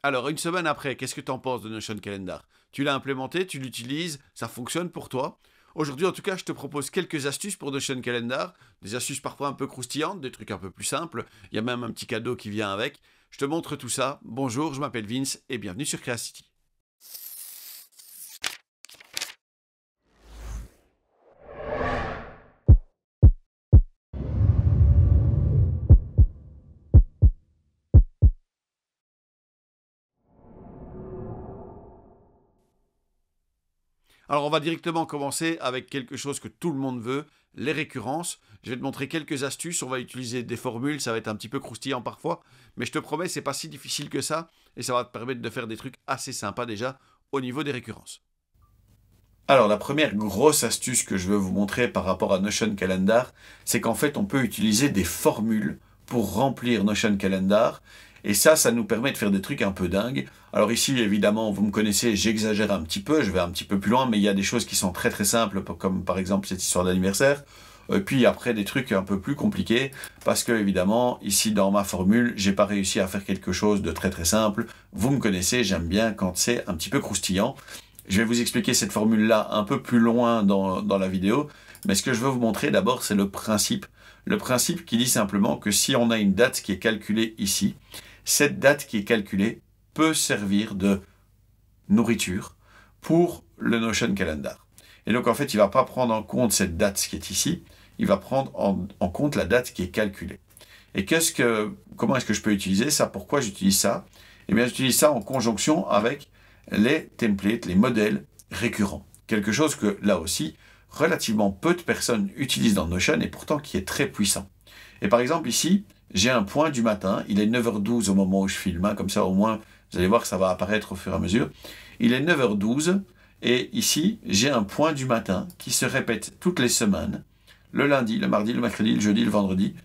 Alors, une semaine après, qu'est-ce que tu en penses de Notion Calendar? Tu l'as implémenté, tu l'utilises, ça fonctionne pour toi? Aujourd'hui, en tout cas, je te propose quelques astuces pour Notion Calendar, des astuces parfois un peu croustillantes, des trucs un peu plus simples. Il y a même un petit cadeau qui vient avec. Je te montre tout ça. Bonjour, je m'appelle Vince et bienvenue sur Creacity. Alors on va directement commencer avec quelque chose que tout le monde veut, les récurrences. Je vais te montrer quelques astuces, on va utiliser des formules, ça va être un petit peu croustillant parfois, mais je te promets, c'est pas si difficile que ça, et ça va te permettre de faire des trucs assez sympas déjà au niveau des récurrences. Alors la première grosse astuce que je veux vous montrer par rapport à Notion Calendar, c'est qu'en fait on peut utiliser des formules pour remplir Notion Calendar, et ça nous permet de faire des trucs un peu dingues. Alors ici, évidemment, vous me connaissez, j'exagère un petit peu, je vais un petit peu plus loin, mais il y a des choses qui sont très très simples, comme par exemple cette histoire d'anniversaire. Puis après, des trucs un peu plus compliqués, parce que évidemment, ici dans ma formule, j'ai pas réussi à faire quelque chose de très très simple. Vous me connaissez, j'aime bien quand c'est un petit peu croustillant. Je vais vous expliquer cette formule-là un peu plus loin dans la vidéo, mais ce que je veux vous montrer d'abord, c'est le principe. Le principe qui dit simplement que si on a une date qui est calculée ici, cette date qui est calculée peut servir de nourriture pour le Notion Calendar. Et donc en fait, il ne va pas prendre en compte cette date qui est ici, il va prendre en compte la date qui est calculée. Et comment est-ce que je peux utiliser ça? Pourquoi j'utilise ça? Eh bien, j'utilise ça en conjonction avec les templates, les modèles récurrents. Quelque chose que, là aussi, relativement peu de personnes utilisent dans Notion et pourtant qui est très puissant. Et par exemple, ici, j'ai un point du matin. Il est 9h12 au moment où je filme. Comme ça, au moins, vous allez voir que ça va apparaître au fur et à mesure. Il est 9h12 et ici, j'ai un point du matin qui se répète toutes les semaines. Le lundi, le mardi, le mercredi, le jeudi, le vendredi.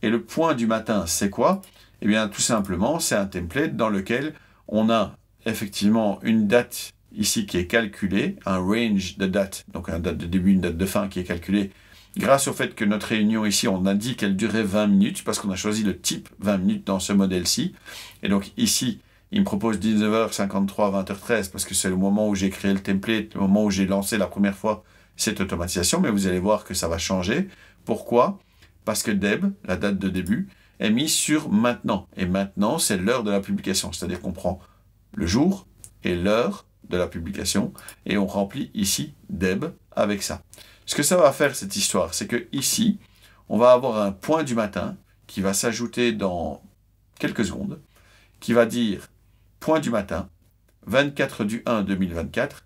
Et le point du matin, c'est quoi? Eh bien, tout simplement, c'est un template dans lequel on a effectivement une date ici qui est calculée, un range de dates, donc une date de début, une date de fin qui est calculée grâce au fait que notre réunion ici, on a dit qu'elle durait 20 minutes parce qu'on a choisi le type 20 minutes dans ce modèle-ci. Et donc ici, il me propose 19h53, 20h13 parce que c'est le moment où j'ai créé le template, le moment où j'ai lancé la première fois cette automatisation, mais vous allez voir que ça va changer. Pourquoi? Parce que Deb, la date de début, est mise sur maintenant. Et maintenant, c'est l'heure de la publication. C'est-à-dire qu'on prend le jour et l'heure de la publication et on remplit ici Deb avec ça. Ce que ça va faire, cette histoire, c'est que ici, on va avoir un point du matin qui va s'ajouter dans quelques secondes, qui va dire point du matin, 24 du 1 2024,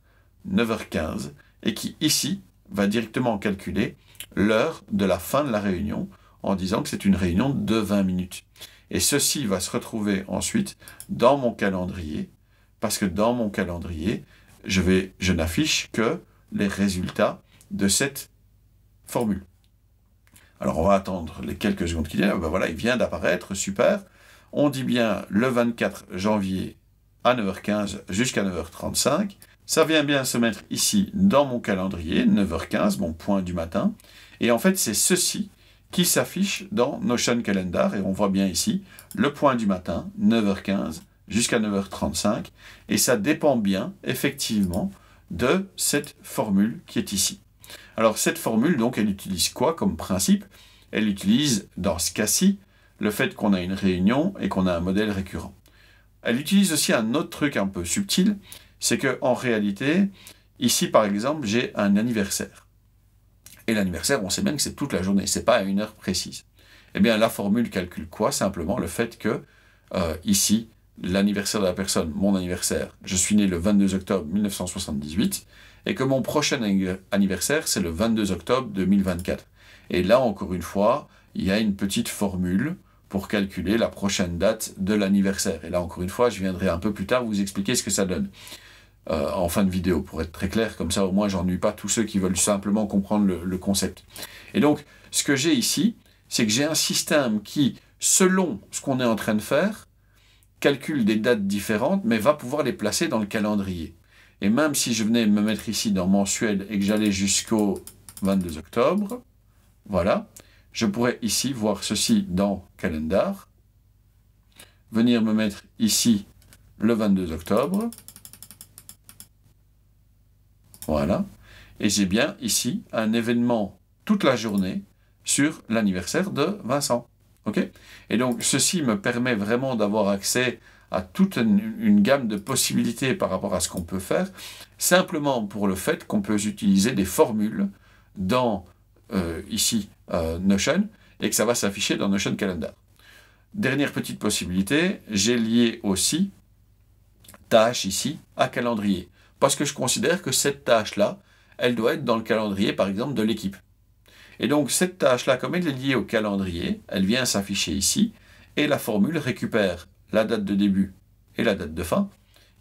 9h15, et qui ici va directement calculer l'heure de la fin de la réunion en disant que c'est une réunion de 20 minutes. Et ceci va se retrouver ensuite dans mon calendrier, parce que dans mon calendrier, je n'affiche que les résultats de cette formule. Alors on va attendre les quelques secondes qu'il y a. Ben voilà, il vient d'apparaître, super. On dit bien le 24 janvier à 9h15 jusqu'à 9h35. Ça vient bien se mettre ici dans mon calendrier, 9h15, mon point du matin. Et en fait, c'est ceci qui s'affiche dans Notion Calendar. Et on voit bien ici le point du matin, 9h15 jusqu'à 9h35. Et ça dépend bien, effectivement, de cette formule qui est ici. Alors cette formule, donc, elle utilise quoi comme principe? Elle utilise, dans ce cas-ci, le fait qu'on a une réunion et qu'on a un modèle récurrent. Elle utilise aussi un autre truc un peu subtil, c'est qu'en réalité, ici par exemple, j'ai un anniversaire. Et l'anniversaire, on sait bien que c'est toute la journée, c'est pas à une heure précise. Eh bien, la formule calcule quoi? Simplement le fait que, ici, l'anniversaire de la personne, mon anniversaire, je suis né le 22 octobre 1978, et que mon prochain anniversaire, c'est le 22 octobre 2024. Et là, encore une fois, il y a une petite formule pour calculer la prochaine date de l'anniversaire. Et là, encore une fois, je viendrai un peu plus tard vous expliquer ce que ça donne. En fin de vidéo, pour être très clair, comme ça au moins j'ennuie pas tous ceux qui veulent simplement comprendre le concept. Et donc, ce que j'ai ici, c'est que j'ai un système qui, selon ce qu'on est en train de faire, calcule des dates différentes, mais va pouvoir les placer dans le calendrier. Et même si je venais me mettre ici dans mensuel et que j'allais jusqu'au 22 octobre, voilà, je pourrais ici voir ceci dans calendar, venir me mettre ici le 22 octobre. Voilà. Et j'ai bien ici un événement toute la journée sur l'anniversaire de Vincent. OK? Et donc, ceci me permet vraiment d'avoir accès à toute une gamme de possibilités par rapport à ce qu'on peut faire, simplement pour le fait qu'on peut utiliser des formules dans, ici, Notion, et que ça va s'afficher dans Notion Calendar. Dernière petite possibilité, j'ai lié aussi tâche ici à calendrier, parce que je considère que cette tâche-là, elle doit être dans le calendrier, par exemple, de l'équipe. Et donc, cette tâche-là, comme elle est liée au calendrier, elle vient s'afficher ici, et la formule récupère la date de début et la date de fin,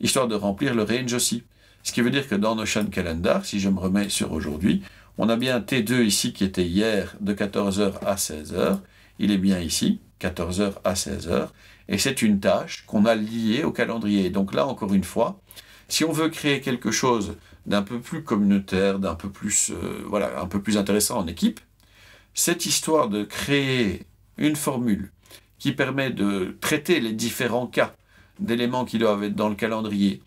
histoire de remplir le range aussi. Ce qui veut dire que dans Notion Calendar, si je me remets sur aujourd'hui, on a bien T2 ici qui était hier de 14h à 16h, il est bien ici, 14h à 16h, et c'est une tâche qu'on a liée au calendrier. Donc là, encore une fois, si on veut créer quelque chose d'un peu plus communautaire, d'un peu plus, voilà, un peu plus intéressant en équipe, cette histoire de créer une formule qui permet de traiter les différents cas d'éléments qui doivent être dans le calendrier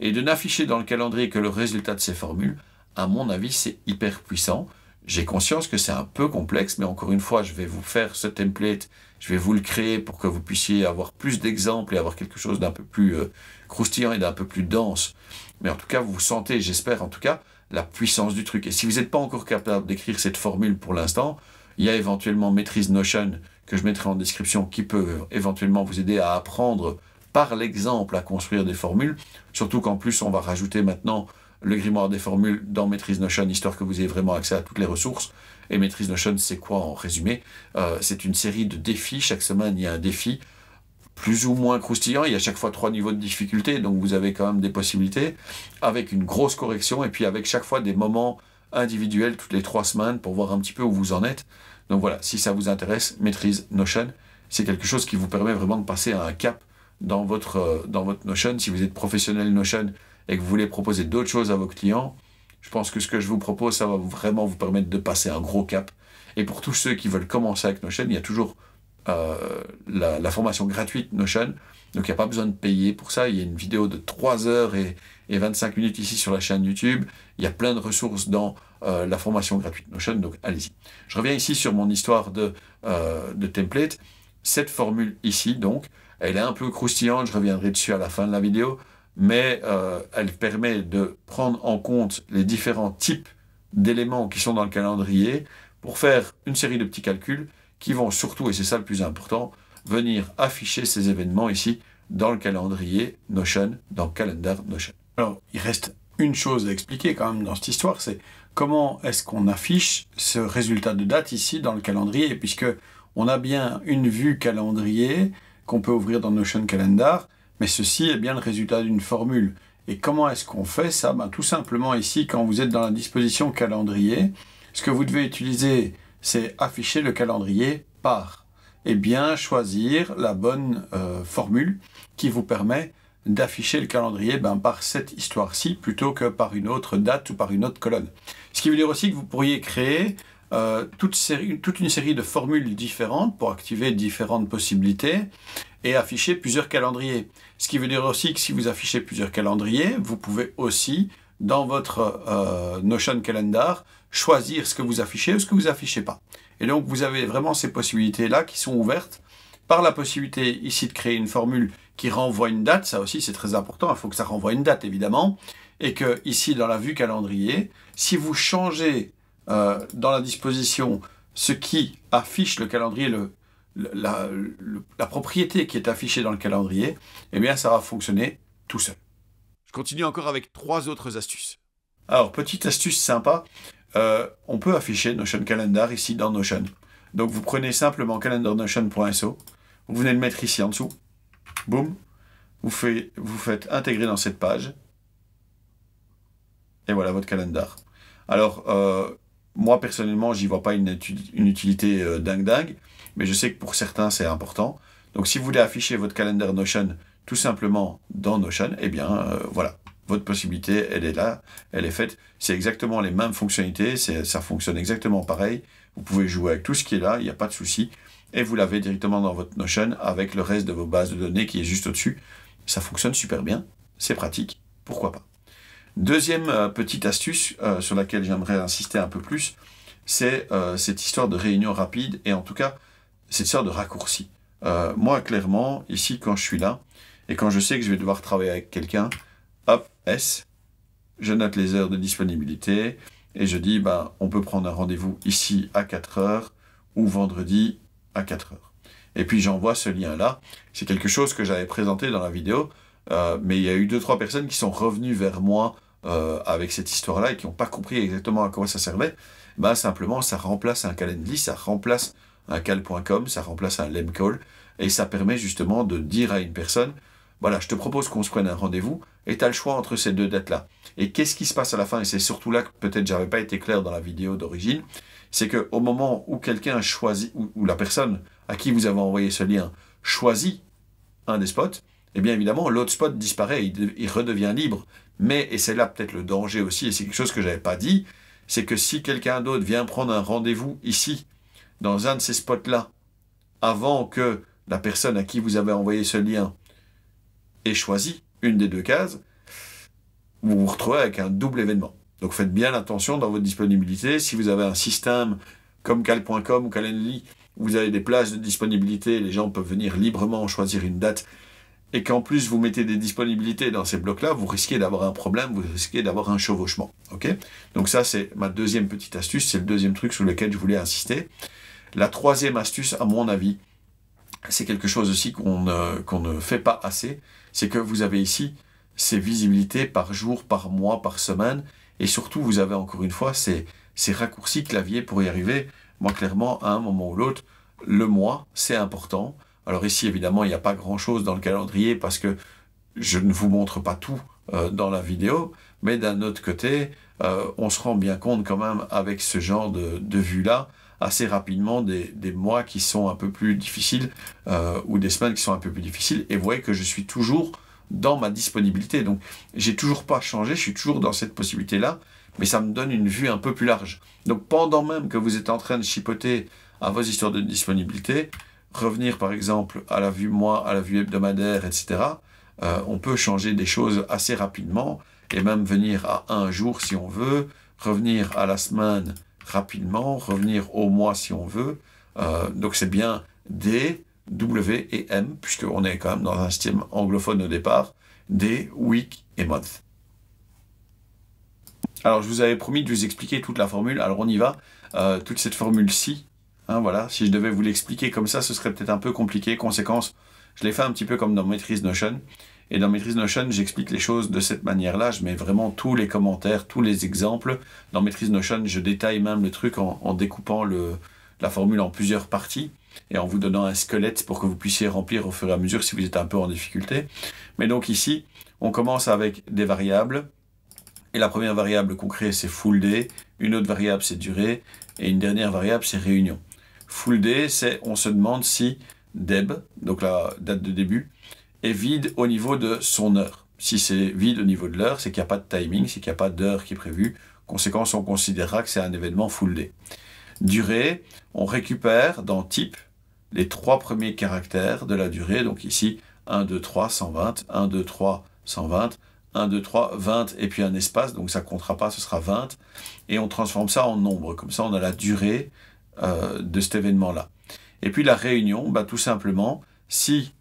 et de n'afficher dans le calendrier que le résultat de ces formules, à mon avis, c'est hyper puissant. J'ai conscience que c'est un peu complexe, mais encore une fois, je vais vous faire ce template, je vais vous le créer pour que vous puissiez avoir plus d'exemples et avoir quelque chose d'un peu plus croustillant et d'un peu plus dense. Mais en tout cas, vous sentez, j'espère en tout cas, la puissance du truc. Et si vous n'êtes pas encore capable d'écrire cette formule pour l'instant, il y a éventuellement Maîtrise Notion que je mettrai en description qui peut éventuellement vous aider à apprendre par l'exemple à construire des formules. Surtout qu'en plus, on va rajouter maintenant le grimoire des formules dans Maîtrise Notion, histoire que vous ayez vraiment accès à toutes les ressources. Et Maîtrise Notion, c'est quoi en résumé? C'est une série de défis. Chaque semaine, il y a un défi plus ou moins croustillant. Il y a chaque fois 3 niveaux de difficulté, donc vous avez quand même des possibilités, avec une grosse correction, et puis avec chaque fois des moments individuels toutes les 3 semaines pour voir un petit peu où vous en êtes. Donc voilà, si ça vous intéresse, Maîtrise Notion, c'est quelque chose qui vous permet vraiment de passer à un cap dans votre Notion. Si vous êtes professionnel Notion et que vous voulez proposer d'autres choses à vos clients, je pense que ce que je vous propose, ça va vraiment vous permettre de passer un gros cap. Et pour tous ceux qui veulent commencer avec Notion, il y a toujours la formation gratuite Notion. Donc il n'y a pas besoin de payer pour ça. Il y a une vidéo de 3 heures et 25 minutes ici sur la chaîne YouTube. Il y a plein de ressources dans la formation gratuite Notion, donc allez-y. Je reviens ici sur mon histoire de template. Cette formule ici, donc, elle est un peu croustillante, je reviendrai dessus à la fin de la vidéo, mais elle permet de prendre en compte les différents types d'éléments qui sont dans le calendrier pour faire une série de petits calculs qui vont surtout, et c'est ça le plus important, venir afficher ces événements ici dans le calendrier Notion, dans Calendar Notion. Alors, il reste une chose à expliquer quand même dans cette histoire, c'est comment est-ce qu'on affiche ce résultat de date ici dans le calendrier, puisque on a bien une vue calendrier qu'on peut ouvrir dans Notion Calendar, mais ceci est bien le résultat d'une formule. Et comment est-ce qu'on fait ça? Tout simplement ici, quand vous êtes dans la disposition calendrier, ce que vous devez utiliser, c'est afficher le calendrier par. Et bien choisir la bonne formule qui vous permet d'afficher le calendrier par cette histoire-ci plutôt que par une autre date ou par une autre colonne. Ce qui veut dire aussi que vous pourriez créer toute une série de formules différentes pour activer différentes possibilités et afficher plusieurs calendriers. Ce qui veut dire aussi que si vous affichez plusieurs calendriers, vous pouvez aussi, dans votre Notion Calendar, choisir ce que vous affichez ou ce que vous affichez pas. Et donc, vous avez vraiment ces possibilités-là qui sont ouvertes par la possibilité ici de créer une formule qui renvoie une date. Ça aussi, c'est très important. Il faut que ça renvoie une date, évidemment. Et que ici, dans la vue calendrier, si vous changez dans la disposition ce qui affiche le calendrier, la propriété qui est affichée dans le calendrier, eh bien, ça va fonctionner tout seul. Je continue encore avec 3 autres astuces. Alors, petite astuce sympa, on peut afficher Notion Calendar ici dans Notion. Donc, vous prenez simplement calendarnotion.so, vous venez le mettre ici en dessous, boum, vous faites intégrer dans cette page, et voilà votre calendar. Alors, moi, personnellement, j'y vois pas une utilité dingue, mais je sais que pour certains, c'est important. Donc, si vous voulez afficher votre calendar Notion tout simplement dans Notion, eh bien, voilà. Votre possibilité, elle est là, elle est faite. C'est exactement les mêmes fonctionnalités, ça fonctionne exactement pareil. Vous pouvez jouer avec tout ce qui est là, il n'y a pas de souci. Et vous l'avez directement dans votre Notion avec le reste de vos bases de données qui est juste au-dessus. Ça fonctionne super bien, c'est pratique, pourquoi pas. Deuxième petite astuce sur laquelle j'aimerais insister un peu plus, c'est cette histoire de réunion rapide et en tout cas cette histoire de raccourci. Moi, clairement, ici, quand je suis là et quand je sais que je vais devoir travailler avec quelqu'un, hop, S, je note les heures de disponibilité et je dis, ben, on peut prendre un rendez-vous ici à 4 heures ou vendredi à 4 heures. Et puis j'envoie ce lien-là. C'est quelque chose que j'avais présenté dans la vidéo, mais il y a eu 2-3 personnes qui sont revenues vers moi avec cette histoire-là et qui n'ont pas compris exactement à quoi ça servait. Ben, simplement, ça remplace un Calendly, ça remplace un cal.com, ça remplace un Lemcall, et ça permet justement de dire à une personne, voilà, je te propose qu'on se prenne un rendez-vous, et tu as le choix entre ces deux dates-là. Et qu'est-ce qui se passe à la fin? Et c'est surtout là que peut-être j'avais pas été clair dans la vidéo d'origine, c'est qu'au moment où quelqu'un choisit, ou la personne à qui vous avez envoyé ce lien choisit un des spots, eh bien évidemment, l'autre spot disparaît, il redevient libre. Mais, et c'est là peut-être le danger aussi, et c'est quelque chose que je n'avais pas dit, c'est que si quelqu'un d'autre vient prendre un rendez-vous ici, dans un de ces spots-là, avant que la personne à qui vous avez envoyé ce lien ait choisi une des deux cases, vous vous retrouvez avec un double événement. Donc faites bien attention dans votre disponibilité. Si vous avez un système comme cal.com ou Calendly, vous avez des plages de disponibilité, les gens peuvent venir librement choisir une date, et qu'en plus vous mettez des disponibilités dans ces blocs-là, vous risquez d'avoir un problème, vous risquez d'avoir un chevauchement. Okay? Donc ça, c'est ma deuxième petite astuce, c'est le deuxième truc sur lequel je voulais insister. La troisième astuce, à mon avis, c'est quelque chose aussi qu'on ne fait pas assez, c'est que vous avez ici ces visibilités par jour, par mois, par semaine, et surtout vous avez encore une fois ces raccourcis clavier pour y arriver. Moi, clairement, à un moment ou l'autre, le mois, c'est important. Alors ici, évidemment, il n'y a pas grand-chose dans le calendrier parce que je ne vous montre pas tout dans la vidéo, mais d'un autre côté, on se rend bien compte quand même avec ce genre de vue-là, assez rapidement des mois qui sont un peu plus difficiles ou des semaines qui sont un peu plus difficiles. Et vous voyez que je suis toujours dans ma disponibilité. Donc, j'ai toujours pas changé, je suis toujours dans cette possibilité-là, mais ça me donne une vue un peu plus large. Donc, pendant même que vous êtes en train de chipoter à vos histoires de disponibilité, revenir par exemple à la vue mois, à la vue hebdomadaire, etc., on peut changer des choses assez rapidement et même venir à un jour si on veut, revenir à la semaine rapidement, revenir au mois si on veut. Donc c'est bien D, W et M, puisqu'on est quand même dans un système anglophone au départ, Day, Week et Month. Alors je vous avais promis de vous expliquer toute la formule, alors on y va. Toute cette formule-ci, hein, voilà, si je devais vous l'expliquer comme ça, ce serait peut-être un peu compliqué. Conséquence, je l'ai fait un petit peu comme dans Maîtrise Notion. Et dans Maîtrise Notion, j'explique les choses de cette manière-là. Je mets vraiment tous les commentaires, tous les exemples. Dans Maîtrise Notion, je détaille même le truc en découpant la formule en plusieurs parties et en vous donnant un squelette pour que vous puissiez remplir au fur et à mesure si vous êtes un peu en difficulté. Mais donc ici, on commence avec des variables. Et la première variable qu'on crée, c'est full day. Une autre variable, c'est durée. Et une dernière variable, c'est réunion. Full day, c'est on se demande si Deb, donc la date de début, est vide au niveau de son heure. Si c'est vide au niveau de l'heure, c'est qu'il n'y a pas de timing, c'est qu'il n'y a pas d'heure qui est prévue. Conséquence, on considérera que c'est un événement full day. Durée, on récupère dans type les 3 premiers caractères de la durée. Donc ici, 1, 2, 3, 120, 1, 2, 3, 120, 1, 2, 3, 20, et puis un espace, donc ça ne comptera pas, ce sera 20. Et on transforme ça en nombre. Comme ça, on a la durée de cet événement-là. Et puis la réunion, bah, tout simplement, si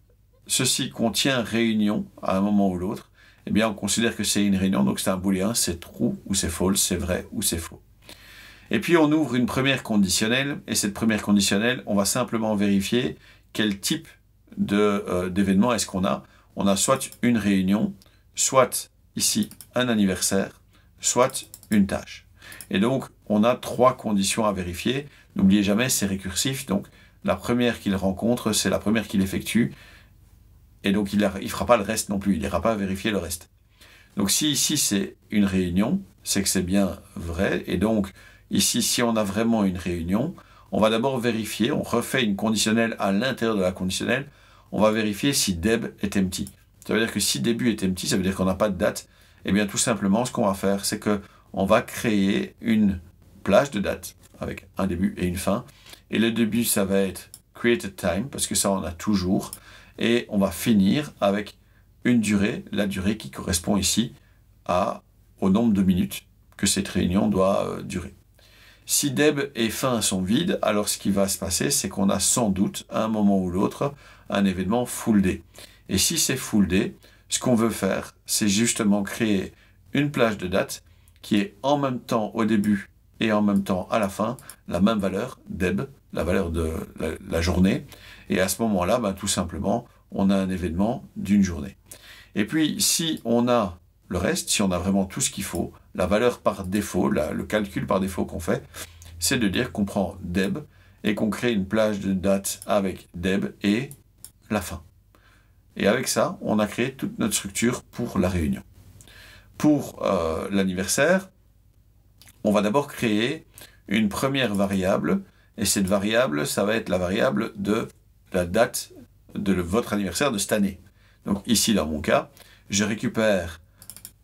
ceci contient réunion à un moment ou l'autre, eh bien on considère que c'est une réunion, donc c'est un booléen, c'est true ou c'est false, c'est vrai ou c'est faux. Et puis on ouvre une première conditionnelle, et cette première conditionnelle, on va simplement vérifier quel type d'événement est-ce qu'on a. On a soit une réunion, soit ici un anniversaire, soit une tâche. Et donc on a 3 conditions à vérifier. N'oubliez jamais, c'est récursif, donc la première qu'il rencontre, c'est la première qu'il effectue, et donc il ne fera pas le reste non plus, il n'ira pas vérifier le reste. Donc si ici c'est une réunion, c'est que c'est bien vrai, et donc ici si on a vraiment une réunion, on va d'abord vérifier, on refait une conditionnelle à l'intérieur de la conditionnelle, on va vérifier si Deb est empty. Ça veut dire que si début est empty, ça veut dire qu'on n'a pas de date, et bien tout simplement ce qu'on va faire, c'est qu'on va créer une plage de date, avec un début et une fin, et le début ça va être created time, parce que ça on a toujours, et on va finir avec une durée, la durée qui correspond ici au nombre de minutes que cette réunion doit durer. Si deb et fin sont vides, alors ce qui va se passer, c'est qu'on a sans doute, à un moment ou l'autre, un événement full day. Et si c'est full day, ce qu'on veut faire, c'est justement créer une plage de date qui est en même temps au début et en même temps à la fin, la même valeur, deb, la valeur de la journée. Et à ce moment-là, tout simplement, on a un événement d'une journée. Et puis, si on a le reste, si on a vraiment tout ce qu'il faut, la valeur par défaut, le calcul par défaut qu'on fait, c'est de dire qu'on prend deb et qu'on crée une plage de date avec deb et la fin. Et avec ça, on a créé toute notre structure pour la réunion. Pour l'anniversaire, on va d'abord créer une première variable, et cette variable, ça va être la variable de la date de votre anniversaire de cette année. Donc ici, dans mon cas, je récupère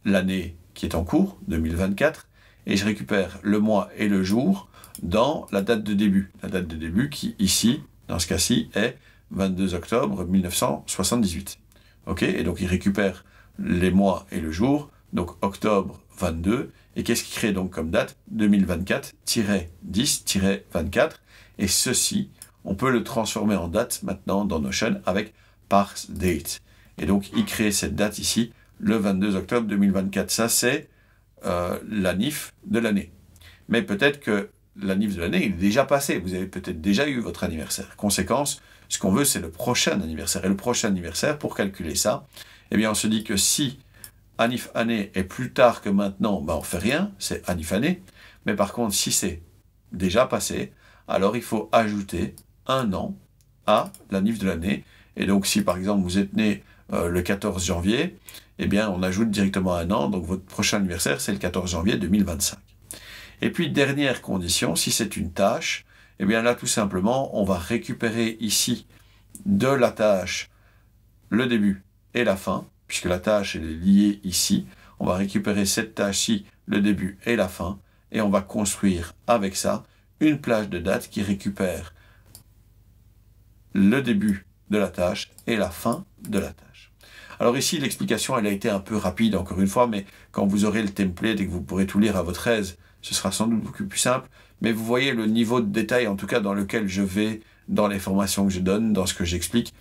l'année qui est en cours, 2024, et je récupère le mois et le jour dans la date de début. La date de début qui, ici, dans ce cas-ci, est 22 octobre 1978. Ok, et donc il récupère les mois et le jour, donc octobre 22, et qu'est-ce qui crée donc comme date 2024-10-24, et ceci, on peut le transformer en date maintenant dans Notion avec parse date. Et donc il crée cette date ici, le 22 octobre 2024. Ça, c'est la NIF de l'année. Mais peut-être que la NIF de l'année est déjà passée. Vous avez peut-être déjà eu votre anniversaire. Conséquence, ce qu'on veut, c'est le prochain anniversaire. Et le prochain anniversaire, pour calculer ça, eh bien, on se dit que si Anif année est plus tard que maintenant, on ne fait rien, c'est Anif année. Mais par contre, si c'est déjà passé, alors il faut ajouter un an à la NIF de l'année. Et donc, si par exemple vous êtes né le 14 janvier, eh bien, on ajoute directement un an. Donc, votre prochain anniversaire, c'est le 14 janvier 2025. Et puis, dernière condition, si c'est une tâche, eh bien là, tout simplement, on va récupérer ici de la tâche le début et la fin, puisque la tâche elle est liée ici. On va récupérer cette tâche-ci, le début et la fin, et on va construire avec ça une plage de date qui récupère le début de la tâche et la fin de la tâche. Alors ici, l'explication, elle a été un peu rapide, encore une fois, mais quand vous aurez le template et que vous pourrez tout lire à votre aise, ce sera sans doute beaucoup plus simple. Mais vous voyez le niveau de détail, en tout cas, dans lequel je vais, dans les formations que je donne, dans ce que j'explique.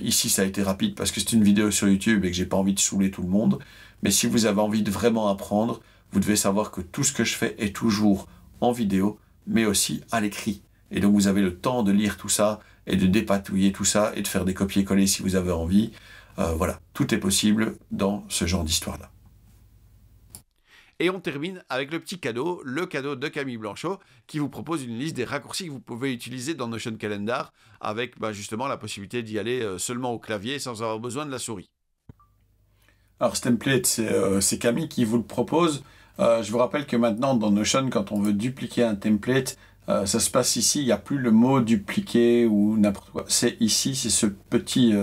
Ici, ça a été rapide parce que c'est une vidéo sur YouTube et que j'ai pas envie de saouler tout le monde. Mais si vous avez envie de vraiment apprendre, vous devez savoir que tout ce que je fais est toujours en vidéo, mais aussi à l'écrit. Et donc, vous avez le temps de lire tout ça et de dépatouiller tout ça et de faire des copier-coller si vous avez envie. Voilà, tout est possible dans ce genre d'histoire-là. Et on termine avec le petit cadeau, le cadeau de Camille Blanchot, qui vous propose une liste des raccourcis que vous pouvez utiliser dans Notion Calendar, avec justement la possibilité d'y aller seulement au clavier sans avoir besoin de la souris. Alors ce template, c'est Camille qui vous le propose. Je vous rappelle que maintenant dans Notion, quand on veut dupliquer un template, ça se passe ici, il n'y a plus le mot dupliquer ou n'importe quoi. C'est ici, c'est ce petit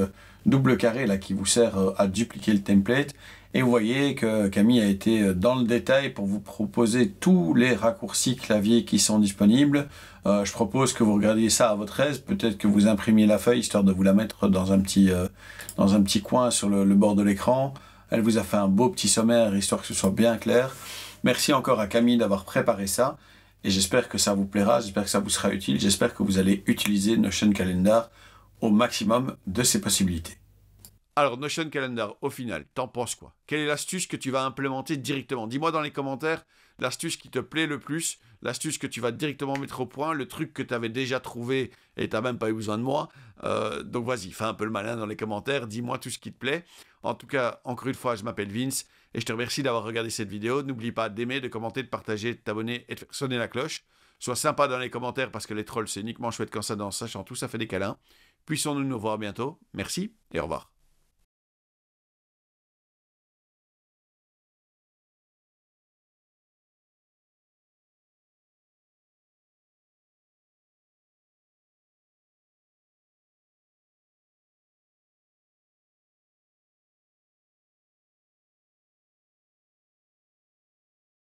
double carré là qui vous sert à dupliquer le template. Et vous voyez que Camille a été dans le détail pour vous proposer tous les raccourcis clavier qui sont disponibles. Je propose que vous regardiez ça à votre aise. Peut-être que vous imprimiez la feuille histoire de vous la mettre dans un petit coin sur le bord de l'écran. Elle vous a fait un beau petit sommaire histoire que ce soit bien clair. Merci encore à Camille d'avoir préparé ça. Et j'espère que ça vous plaira, j'espère que ça vous sera utile. J'espère que vous allez utiliser Notion Calendar au maximum de ses possibilités. Alors, Notion Calendar, au final, t'en penses quoi? Quelle est l'astuce que tu vas implémenter directement? Dis-moi dans les commentaires l'astuce qui te plaît le plus, l'astuce que tu vas directement mettre au point, le truc que tu avais déjà trouvé et tu n'as même pas eu besoin de moi. Donc vas-y, fais un peu le malin dans les commentaires, dis-moi tout ce qui te plaît. En tout cas, encore une fois, je m'appelle Vince et je te remercie d'avoir regardé cette vidéo. N'oublie pas d'aimer, de commenter, de partager, de t'abonner et de faire sonner la cloche. Sois sympa dans les commentaires parce que les trolls, c'est uniquement chouette quand ça danse, sachant tout, ça fait des câlins. Puissons-nous nous voir bientôt. Merci et au revoir.